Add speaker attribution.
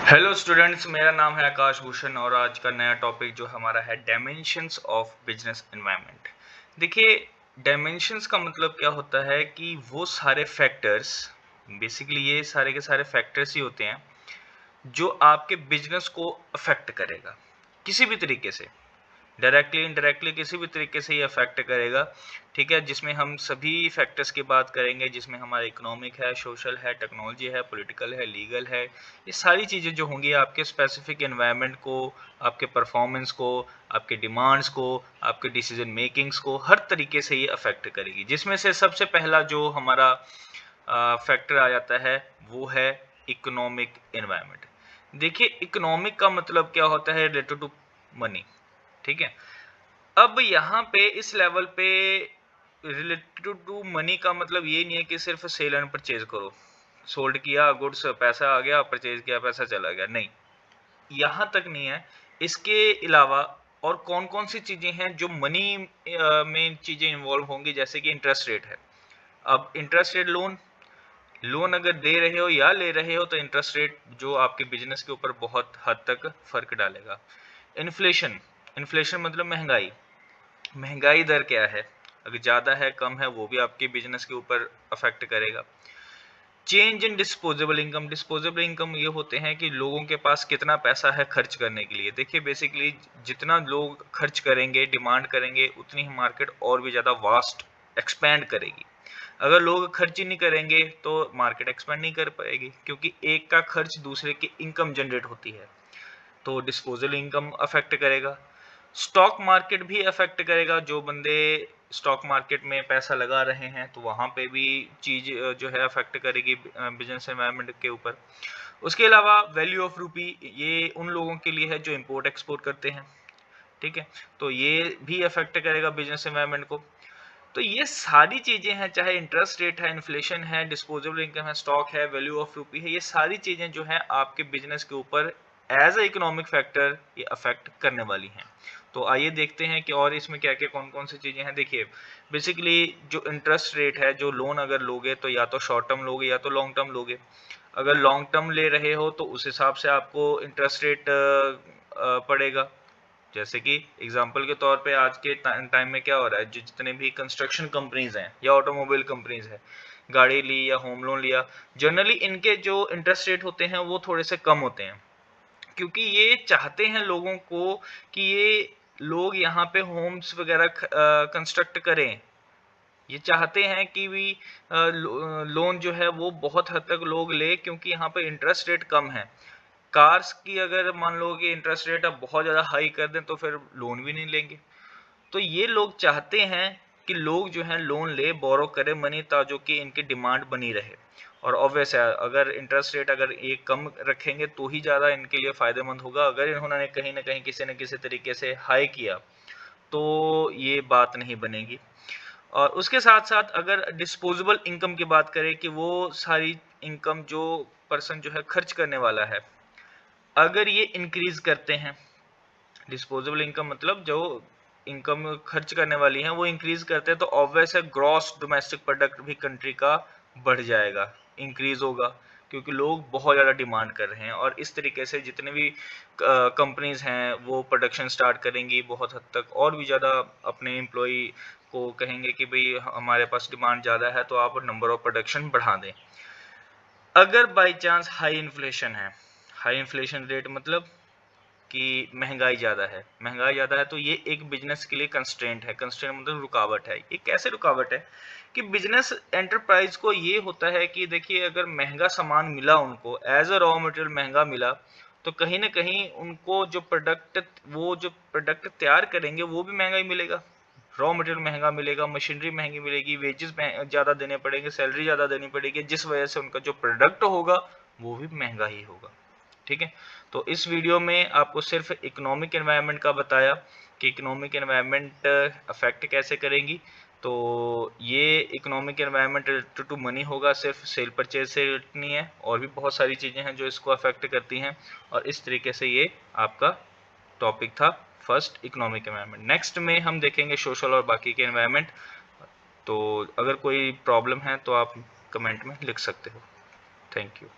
Speaker 1: Hello students, मेरा नाम है आकाश भूषण और आज का नया टॉपिक जो हमारा है डायमेंशंस ऑफ बिजनेस एनवायरनमेंट। देखिए, डायमेंशंस का मतलब क्या होता है कि वो सारे फैक्टर्स, बेसिकली ये सारे के सारे फैक्टर्स ही होते हैं जो आपके बिजनेस को अफेक्ट करेगा किसी भी तरीके से, डायरेक्टली इनडायरेक्टली किसी भी तरीके से ये अफेक्ट करेगा। ठीक है, जिसमें हम सभी फैक्टर्स की बात करेंगे, जिसमें हमारा इकोनॉमिक है, सोशल है, टेक्नोलॉजी है, पॉलिटिकल है, लीगल है। ये सारी चीज़ें जो होंगी आपके स्पेसिफिक एनवायरनमेंट को, आपके परफॉर्मेंस को, आपके डिमांड्स को, आपके डिसीजन मेकिंग्स को हर तरीके से ये अफेक्ट करेगी। जिसमें से सबसे पहला जो हमारा फैक्टर आ जाता है वो है इकोनॉमिक एनवायरनमेंट। देखिए, इकोनॉमिक का मतलब क्या होता है? Related to money. ठीक है, अब यहाँ पे इस लेवल पे रिलेटेड टू मनी का मतलब ये नहीं है कि सिर्फ सेल एंड परचेज करो, सोल्ड किया गुड्स, पैसा आ गया, परचेज किया, पैसा चला गया, नहीं, यहाँ तक नहीं है। इसके अलावा और कौन कौन सी चीजें हैं जो मनी में चीजें इन्वॉल्व होंगी, जैसे कि इंटरेस्ट रेट है। अब इंटरेस्ट रेट, लोन लोन अगर दे रहे हो या ले रहे हो तो इंटरेस्ट रेट जो आपके बिजनेस के ऊपर बहुत हद तक फर्क डालेगा। इन्फ्लेशन, इन्फ्लेशन मतलब महंगाई, महंगाई दर क्या है, अगर ज़्यादा है कम है वो भी आपके बिजनेस के ऊपर अफेक्ट करेगा। Change in disposable income, disposable income ये होते हैं कि लोगों के पास कितना पैसा है खर्च करने के लिए। देखिए, बेसिकली जितना लोग खर्च करेंगे, डिमांड करेंगे, उतनी ही मार्केट और भी ज़्यादा वास्ट एक्सपैंड करेगी। अगर लोग खर्च ही नहीं करेंगे तो मार्केट एक्सपैंड नहीं कर पाएगी, क्योंकि एक का खर्च दूसरे की इनकम जनरेट होती है। तो डिस्पोजल इनकम अफेक्ट करेगा। स्टॉक मार्केट भी अफेक्ट करेगा, जो बंदे स्टॉक मार्केट में पैसा लगा रहे हैं तो वहां पे भी चीज जो है अफेक्ट करेगी बिजनेस एनवायरनमेंट के ऊपर। उसके अलावा वैल्यू ऑफ रूपी, ये उन लोगों के लिए है जो इंपोर्ट एक्सपोर्ट करते हैं। ठीक है, तो ये भी अफेक्ट करेगा बिजनेस एनवायरनमेंट को। तो ये सारी चीजें हैं, चाहे इंटरेस्ट रेट है, इन्फ्लेशन है, डिस्पोजेबल इनकम है, स्टॉक है, वैल्यू ऑफ रूपी है, ये सारी चीजें जो है आपके बिजनेस के ऊपर एज अ इकोनॉमिक फैक्टर ये अफेक्ट करने वाली हैं। तो आइए देखते हैं कि और इसमें क्या क्या कौन कौन सी चीजें हैं। देखिए, बेसिकली जो इंटरेस्ट रेट है, जो लोन अगर लोगे तो या तो शॉर्ट टर्म लोगे या तो लॉन्ग टर्म लोगे। अगर लॉन्ग टर्म ले रहे हो तो उस हिसाब से आपको इंटरेस्ट रेट पड़ेगा। जैसे कि एग्जांपल के तौर पे आज के टाइम में क्या हो रहा है, जो जितने भी कंस्ट्रक्शन कंपनीज हैं या ऑटोमोबाइल कंपनीज हैं, गाड़ी ली या होम लोन लिया, जनरली इनके जो इंटरेस्ट रेट होते हैं वो थोड़े से कम होते हैं, क्योंकि ये चाहते हैं लोगों को कि ये लोग यहाँ पे होम्स वगैरह कंस्ट्रक्ट करें। ये चाहते हैं कि भी लोन जो है वो बहुत हद तक लोग ले, क्योंकि यहाँ पे इंटरेस्ट रेट कम है। कार्स की अगर मान लो कि इंटरेस्ट रेट अब बहुत ज़्यादा हाई कर दें तो फिर लोन भी नहीं लेंगे। तो ये लोग चाहते हैं कि लोग जो है लोन ले, बोरो करे मनी, ताकि कि इनकी डिमांड बनी रहे। और ऑब्वियस है, अगर इंटरेस्ट रेट अगर ये कम रखेंगे तो ही ज़्यादा इनके लिए फ़ायदेमंद होगा। अगर इन्होंने कहीं ना कहीं किसी न किसी तरीके से हाई किया तो ये बात नहीं बनेगी। और उसके साथ साथ अगर डिस्पोजेबल इनकम की बात करें कि वो सारी इनकम जो पर्सन जो है खर्च करने वाला है, अगर ये इंक्रीज करते हैं, डिस्पोजेबल इनकम मतलब जो इनकम खर्च करने वाली है वो इंक्रीज करते हैं, तो ऑब्वियस है ग्रॉस डोमेस्टिक प्रोडक्ट भी कंट्री का बढ़ जाएगा, इंक्रीज होगा, क्योंकि लोग बहुत ज़्यादा डिमांड कर रहे हैं। और इस तरीके से जितने भी कंपनीज हैं वो प्रोडक्शन स्टार्ट करेंगी बहुत हद तक, और भी ज़्यादा अपने एम्प्लॉय को कहेंगे कि भाई हमारे पास डिमांड ज़्यादा है तो आप नंबर ऑफ प्रोडक्शन बढ़ा दें। अगर बाई चांस हाई इन्फ्लेशन है, हाई इन्फ्लेशन रेट मतलब कि महंगाई ज़्यादा है, महंगाई ज़्यादा है तो ये एक बिजनेस के लिए कंस्ट्रेंट है। कंस्ट्रेंट मतलब रुकावट है। ये कैसे रुकावट है कि बिजनेस एंटरप्राइज को ये होता है कि देखिए, अगर महंगा सामान मिला उनको, एज अ रॉ मटेरियल महंगा मिला, तो कहीं ना कहीं उनको जो प्रोडक्ट तैयार करेंगे वो भी महंगा ही मिलेगा। रॉ मटेरियल महंगा मिलेगा, मशीनरी महंगी मिलेगी, वेजेस ज़्यादा देने पड़ेंगे, सैलरी ज़्यादा देनी पड़ेगी, जिस वजह से उनका जो प्रोडक्ट होगा वो भी महंगा ही होगा। ठीक है, तो इस वीडियो में आपको सिर्फ इकोनॉमिक एनवायरनमेंट का बताया कि इकोनॉमिक एनवायरनमेंट अफेक्ट कैसे करेंगी। तो ये economic environment related to money होगा, सिर्फ सेल परचेज से नहीं है, और भी बहुत सारी चीज़ें हैं जो इसको अफेक्ट करती हैं। और इस तरीके से ये आपका टॉपिक था फर्स्ट, इकोनॉमिक एनवायरनमेंट। नेक्स्ट में हम देखेंगे सोशल और बाकी के एनवायरनमेंट। तो अगर कोई प्रॉब्लम है तो आप कमेंट में लिख सकते हो। Thank you.